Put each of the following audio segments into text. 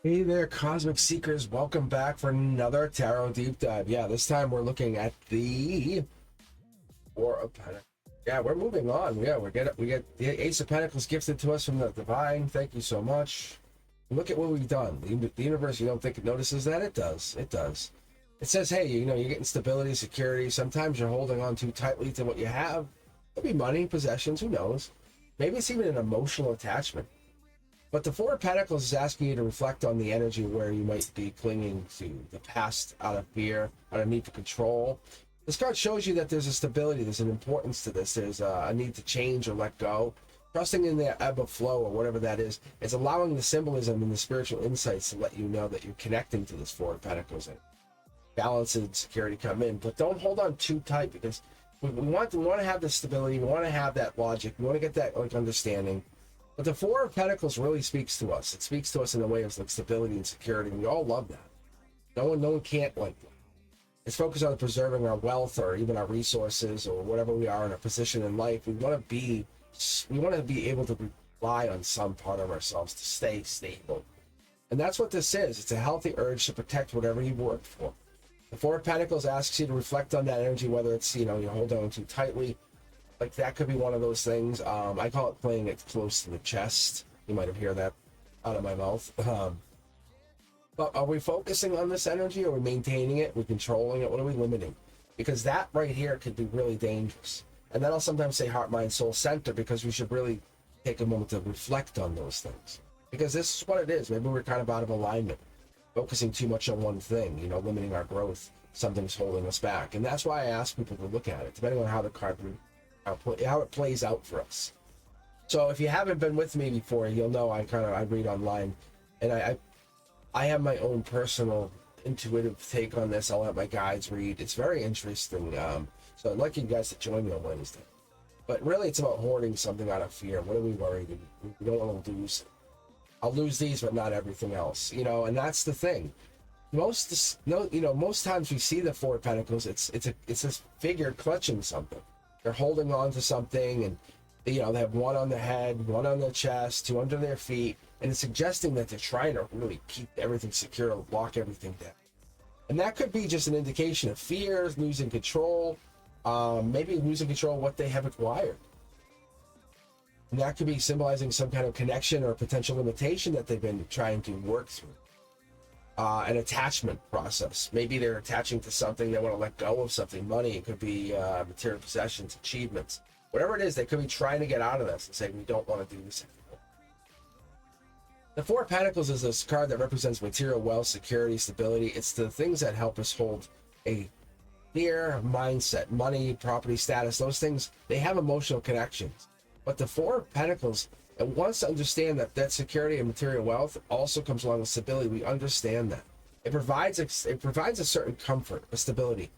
Hey there, Cosmic Seekers. Welcome back for another Tarot Deep Dive. Yeah, this time we're looking at the Four of Pentacles. Yeah, we're moving on. Yeah, we get the Ace of Pentacles gifted to us from the Divine. Thank you so much. Look at what we've done. The universe, you don't think it notices that? It does. It does. It says, hey, you know, you're getting stability, security. Sometimes you're holding on too tightly to what you have. Could be money, possessions, who knows? Maybe it's even an emotional attachment. But the Four of Pentacles is asking you to reflect on the energy where you might be clinging to the past out of fear, out of need for control. This card shows you that there's a stability, there's an importance to this, there's a need to change or let go. Trusting in the ebb of flow or whatever that is, it's allowing the symbolism and the spiritual insights to let you know that you're connecting to this Four of Pentacles. And balance and security come in, but don't hold on too tight, because we want to have the stability, we want to have that logic, we want to get that like understanding. But the Four of Pentacles really speaks to us. It speaks to us in a way of like stability and security. And we all love that. No one can't like that. It's focused on preserving our wealth or even our resources or whatever we are in a position in life. We want to be able to rely on some part of ourselves to stay stable. And that's what this is. It's a healthy urge to protect whatever you worked for. The Four of Pentacles asks you to reflect on that energy, whether it's, you know, you hold on too tightly. Like that could be one of those things. I call it playing it close to the chest. You might have heard that out of my mouth. But are we focusing on this energy? Are we maintaining it? Are we controlling it? What are we limiting? Because that right here could be really dangerous. And then I'll sometimes say heart, mind, soul center, because we should really take a moment to reflect on those things. Because this is what it is. Maybe we're kind of out of alignment, focusing too much on one thing, you know, limiting our growth. Something's holding us back. And that's why I ask people to look at it, depending on how the card how it plays out for us. So if you haven't been with me before, you'll know I read online, and I have my own personal intuitive take on this. I'll let my guides read. It's very interesting. So I'd like you guys to join me on Wednesday. But really, it's about hoarding something out of fear. What are we worried? We don't want to lose. I'll lose these, but not everything else. You know, and that's the thing. Most times we see the Four of Pentacles. It's this figure clutching something. They're holding on to something, and you know, they have one on the head, one on their chest, two under their feet, and it's suggesting that they're trying to really keep everything secure, lock everything down. And that could be just an indication of fear, losing control, maybe losing control of what they have acquired. And that could be symbolizing some kind of connection or potential limitation that they've been trying to work through. An attachment process. Maybe they're attaching to something, they want to let go of something, money, it could be material possessions, achievements. Whatever it is, they could be trying to get out of this and say, we don't want to do this anymore. The Four of Pentacles is this card that represents material wealth, security, stability. It's the things that help us hold a clear mindset, money, property, status, those things, they have emotional connections. But the Four of Pentacles, it wants to understand that security and material wealth also comes along with stability. We understand that. It provides a certain comfort, a stability.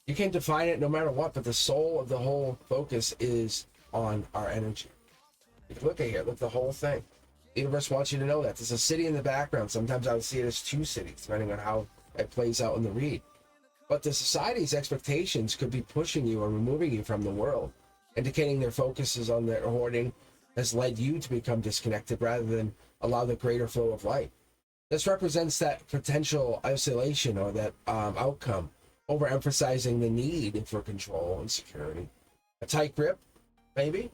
You can define it no matter what, but the soul of the whole focus is on our energy. If you look at here, look at the whole thing. The universe wants you to know that. There's a city in the background. Sometimes I would see it as two cities, depending on how it plays out in the read. But the society's expectations could be pushing you or removing you from the world, indicating their focus is on their hoarding, has led you to become disconnected rather than allow the greater flow of light. This represents that potential isolation or that outcome, overemphasizing the need for control and security. A tight grip, maybe.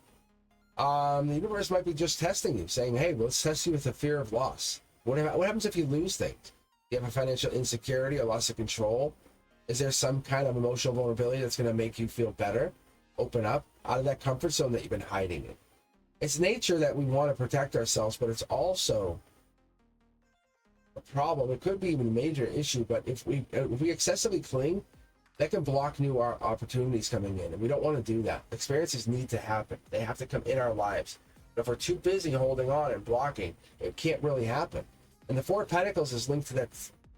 The universe might be just testing you, saying, hey, let's test you with the fear of loss. What happens if you lose things? Do you have a financial insecurity or loss of control? Is there some kind of emotional vulnerability that's going to make you feel better? Open up out of that comfort zone that you've been hiding in. It's nature that we want to protect ourselves, but it's also a problem. It could be even a major issue, but if we excessively cling, that can block new opportunities coming in, and we don't want to do that. Experiences need to happen. They have to come in our lives. But if we're too busy holding on and blocking, it can't really happen. And the Four of Pentacles is linked to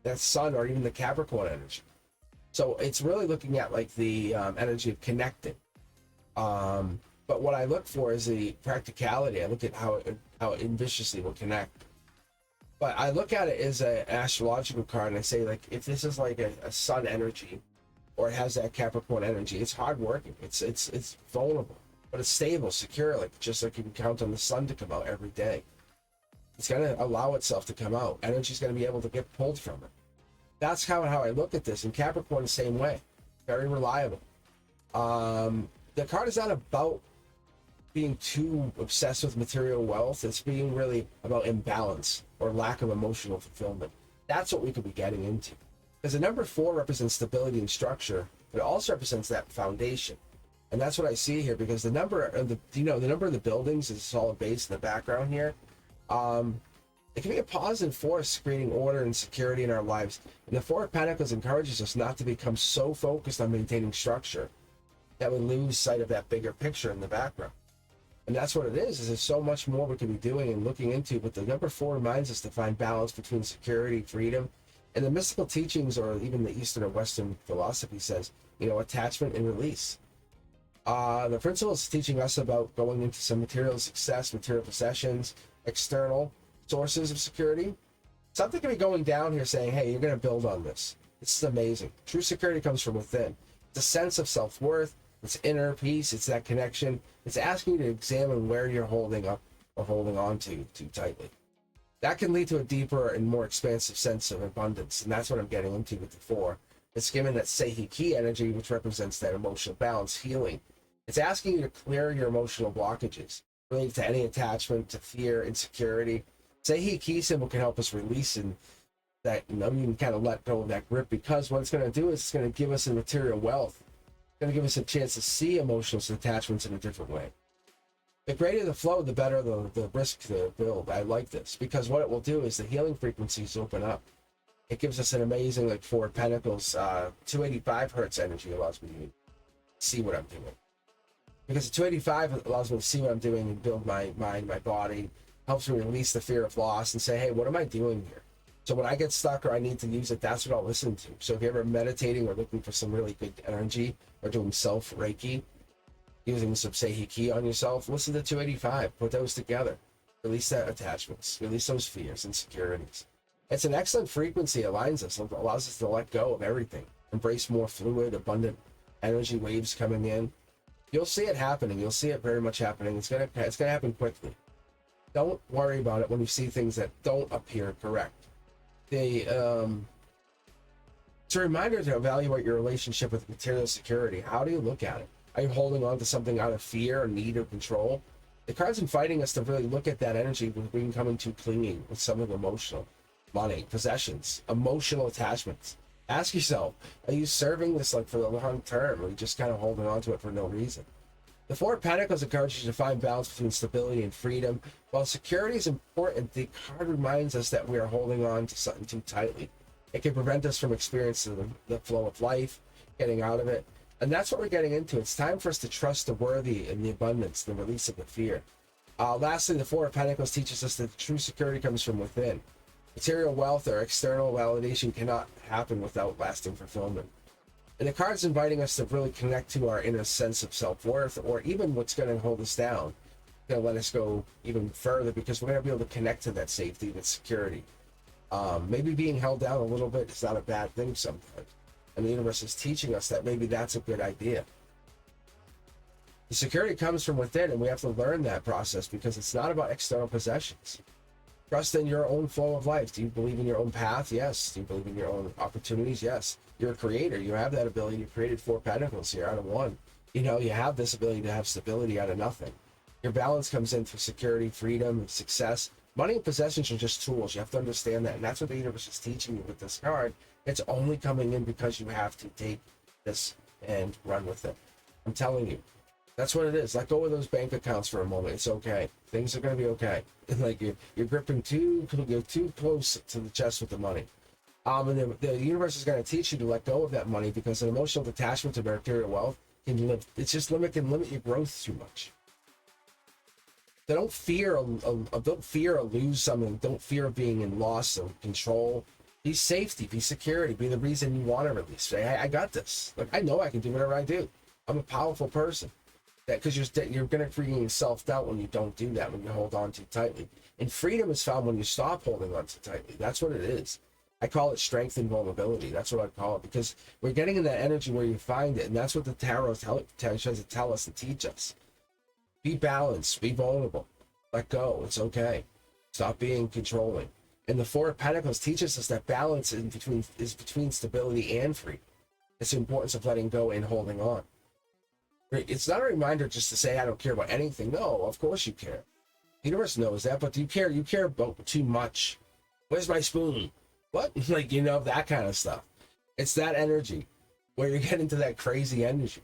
that sun or even the Capricorn energy. So it's really looking at like the energy of connecting. But what I look for is the practicality. I look at how it ambitiously will connect. But I look at it as an astrological card, and I say, like, if this is like a sun energy, or it has that Capricorn energy. It's hardworking. It's vulnerable, but it's stable, secure, like just like you can count on the sun to come out every day. It's gonna allow itself to come out. Energy's gonna be able to get pulled from it. That's how I look at this. And Capricorn the same way, very reliable. The card is not about being too obsessed with material wealth. It's being really about imbalance or lack of emotional fulfillment. That's what we could be getting into. Because the number 4 represents stability and structure, but it also represents that foundation. And that's what I see here, because the number of the number of the buildings is a solid base in the background here. It can be a positive force creating order and security in our lives. And the 4 of Pentacles encourages us not to become so focused on maintaining structure that we lose sight of that bigger picture in the background. And that's what it is there's so much more we could be doing and looking into, but the number 4 reminds us to find balance between security, freedom, and the mystical teachings, or even the Eastern or Western philosophy says, attachment and release. The principle is teaching us about going into some material success, material possessions, external sources of security. Something can be going down here saying, hey, you're going to build on this. This is amazing. True security comes from within. It's a sense of self-worth. It's inner peace. It's that connection. It's asking you to examine where you're holding up or holding on to too tightly. That can lead to a deeper and more expansive sense of abundance. And that's what I'm getting into with the 4. It's given that Seihi Ki energy, which represents that emotional balance, healing. It's asking you to clear your emotional blockages related to any attachment, to fear, insecurity. Seihi Ki symbol can help us release and that, you can kind of let go of that grip, because what it's going to do is it's going to give us a material wealth. It's going to give us a chance to see emotions and attachments in a different way. The greater the flow, the better the risk to build. I like this, because what it will do is the healing frequencies open up. It gives us an amazing, like 4 of Pentacles, 285 hertz energy allows me to see what I'm doing. Because the 285 allows me to see what I'm doing and build my mind, my body, helps me release the fear of loss and say, hey, what am I doing here? So when I get stuck or I need to use it, that's what I'll listen to. So if you're ever meditating or looking for some really good energy, or doing self-Reiki, using some Seihi Ki on yourself, listen to 285, put those together. Release that attachments, release those fears, insecurities. It's an excellent frequency, aligns us, allows us to let go of everything, embrace more fluid, abundant energy waves coming in. You'll see it happening. You'll see it very much happening. It's gonna happen quickly. Don't worry about it when you see things that don't appear correct. It's a reminder to evaluate your relationship with material security. How do you look at it? Are you holding on to something out of fear, or need, or control? The card's inviting us to really look at that energy when we're becoming too clinging with something emotional. Money, possessions, emotional attachments. Ask yourself, are you serving this like for the long term, or are you just kind of holding on to it for no reason? The 4 of Pentacles encourages you to find balance between stability and freedom. While security is important, the card reminds us that we are holding on to something too tightly. It can prevent us from experiencing the flow of life, getting out of it. And that's what we're getting into. It's time for us to trust the worthy and the abundance, the release of the fear. Lastly, the 4 of Pentacles teaches us that true security comes from within. Material wealth or external validation cannot happen without lasting fulfillment. And the card's inviting us to really connect to our inner sense of self-worth, or even what's going to hold us down. It's going to let us go even further, because we're going to be able to connect to that safety, that security. Maybe being held down a little bit is not a bad thing sometimes. And the universe is teaching us that maybe that's a good idea. The security comes from within, and we have to learn that process, because it's not about external possessions. Trust in your own flow of life. Do you believe in your own path? Yes. Do you believe in your own opportunities? Yes. You're a creator. You have that ability. You created 4 Pentacles here out of 1. You have this ability to have stability out of nothing. Your balance comes in through security, freedom, success. Money and possessions are just tools. You have to understand that. And that's what the universe is teaching you with this card. It's only coming in because you have to take this and run with it. I'm telling you. That's what it is. Let go of those bank accounts for a moment. It's okay. Things are going to be okay. Like you're gripping too close to the chest with the money. And the universe is going to teach you to let go of that money, because an emotional detachment to material wealth can limit your growth too much. So don't fear or lose something. Don't fear being in loss of control. Be safety. Be security. Be the reason you want to release. Say, hey, I got this. Like, I know I can do whatever I do. I'm a powerful person. Because you're going to create self-doubt when you don't do that, when you hold on too tightly. And freedom is found when you stop holding on too tightly. That's what it is. I call it strength and vulnerability. That's what I call it, because we're getting in that energy where you find it, and that's what the tarot tries to tell us and teach us. Be balanced, be vulnerable, let go, it's okay. Stop being controlling. And the Four of Pentacles teaches us that balance is between stability and freedom. It's the importance of letting go and holding on. It's not a reminder just to say, I don't care about anything. No, of course you care. The universe knows that, but do you care? You care about too much. Where's my spoon? What? Like, you know, that kind of stuff. It's that energy where you get into that crazy energy.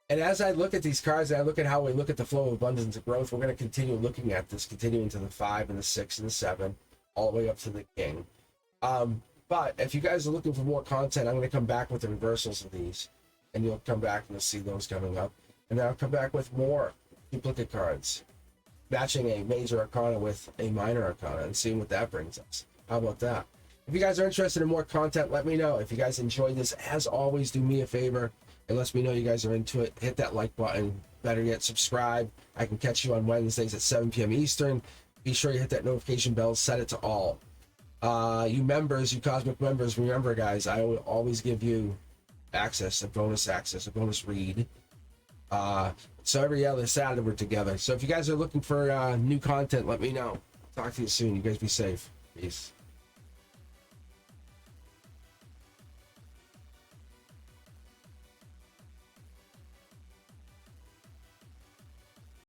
And as I look at these cards, and I look at how we look at the flow of abundance and growth, we're going to continue looking at this, continuing to the 5 and the 6 and the 7, all the way up to the King. But if you guys are looking for more content, I'm going to come back with the reversals of these. And you'll come back and you'll see those coming up. And then I'll come back with more duplicate cards, matching a major arcana with a minor arcana and seeing what that brings us. How about that? If you guys are interested in more content, let me know. If you guys enjoyed this, as always, do me a favor and let me know you guys are into it. Hit that like button. Better yet, subscribe. I can catch you on Wednesdays at 7 p.m. Eastern. Be sure you hit that notification bell. Set it to all. You members, you Cosmic members, remember, guys, I will always give you access, a bonus read. So every other Saturday we're together. So if you guys are looking for new content, let me know. Talk to you soon. You guys be safe. Peace.